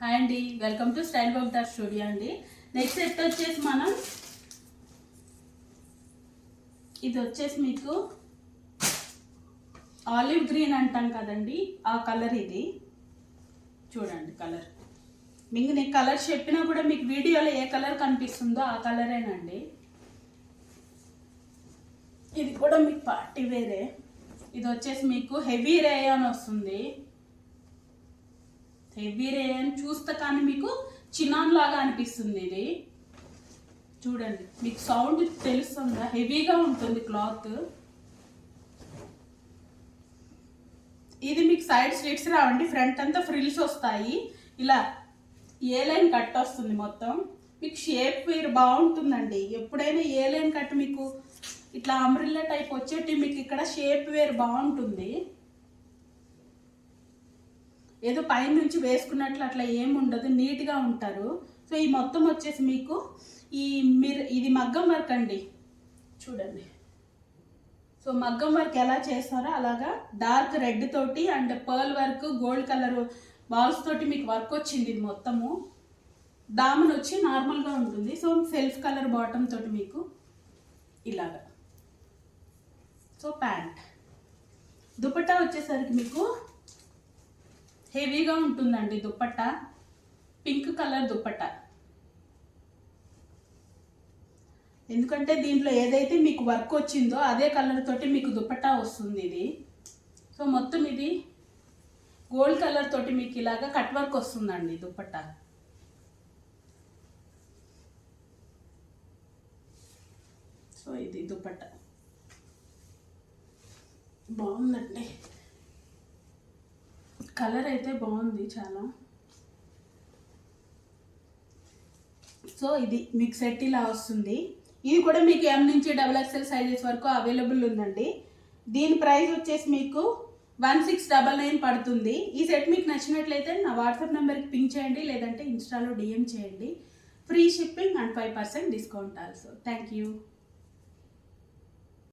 Hi అండి, welcome to style బొమ్మిట studio అండి. Next set వచ్చేసి మనం ఇది వచ్చేసి మీకు ఆలివ్ గ్రీన్ అంటాం కదండి, ఆ కలర్ ఇది చూడండి. కలర్ మీకు నేను కలర్ చెప్పినా కూడా మీకు వీడియోలో ఏ కలర్ కనిపిస్తుందో ఆ కలరేనండి. ఇది కూడా మీకు పార్టీ వేరే. ఇది వచ్చేసి మీకు హెవీ రేయాన్ వస్తుంది. హెవీ రేయన్ చూస్తే కానీ మీకు చినాన్ లాగా అనిపిస్తుంది. ఇది చూడండి, మీకు సౌండ్ తెలుస్తుందా? హెవీగా ఉంటుంది క్లాత్. ఇది మీకు సైడ్ స్లిట్స్ రావండి, ఫ్రంట్ అంతా ఫ్రిల్స్ వస్తాయి. ఇలా ఏ లైన్ కట్ వస్తుంది మొత్తం. మీకు షేప్ వేరు బాగుంటుందండి. ఎప్పుడైనా ఏ లైన్ కట్ మీకు ఇట్లా అంబ్రిల్లా టైప్ వచ్చేటి మీకు ఇక్కడ షేప్ వేరు బాగుంటుంది. ఏదో పైన నుంచి వేసుకున్నట్లు అట్లా ఏముండదు, నీట్గా ఉంటారు. సో ఈ మొత్తం వచ్చేసి మీకు ఇది మగ్గం వర్క్ అండి. చూడండి, సో మగ్గం వర్క్ ఎలా చేస్తారో అలాగా డార్క్ రెడ్ తోటి and pearl work, gold colour balls తోటి మీకు వర్క్ వచ్చింది. ఇది మొత్తము దామన్ వచ్చి నార్మల్గా ఉంటుంది. సో సెల్ఫ్ కలర్ బాటమ్ తోటి మీకు ఇలాగా. సో ప్యాంట్, దుపట్టా వచ్చేసరికి మీకు హెవీగా ఉంటుందండి. దుపట్టా పింక్ కలర్ దుపట్టా, ఎందుకంటే దీంట్లో ఏదైతే మీకు వర్క్ వచ్చిందో అదే కలర్ తోటి మీకు దుపట్టా వస్తుంది ఇది. సో మొత్తం ఇది గోల్డ్ కలర్ తోటి మీకు ఇలాగా కట్ వర్క్ వస్తుందండి దుపట్టా. సో ఇది దుపట్టా బాగుందండి. కలర్ అయితే బాగుంది చాలా. సో ఇది మీకు సెట్ ఇలా వస్తుంది. ఇది కూడా మీకు M నుంచి XXL సైజెస్ వరకు అవైలబుల్ ఉందండి. దీని ప్రైస్ వచ్చేసి మీకు 1699 పడుతుంది. ఈ సెట్ మీకు నచ్చినట్లయితే నా వాట్సాప్ నెంబర్కి పింక్ చేయండి, లేదంటే ఇన్స్టాలో DM చేయండి. Free shipping and 5% discount also. Thank you.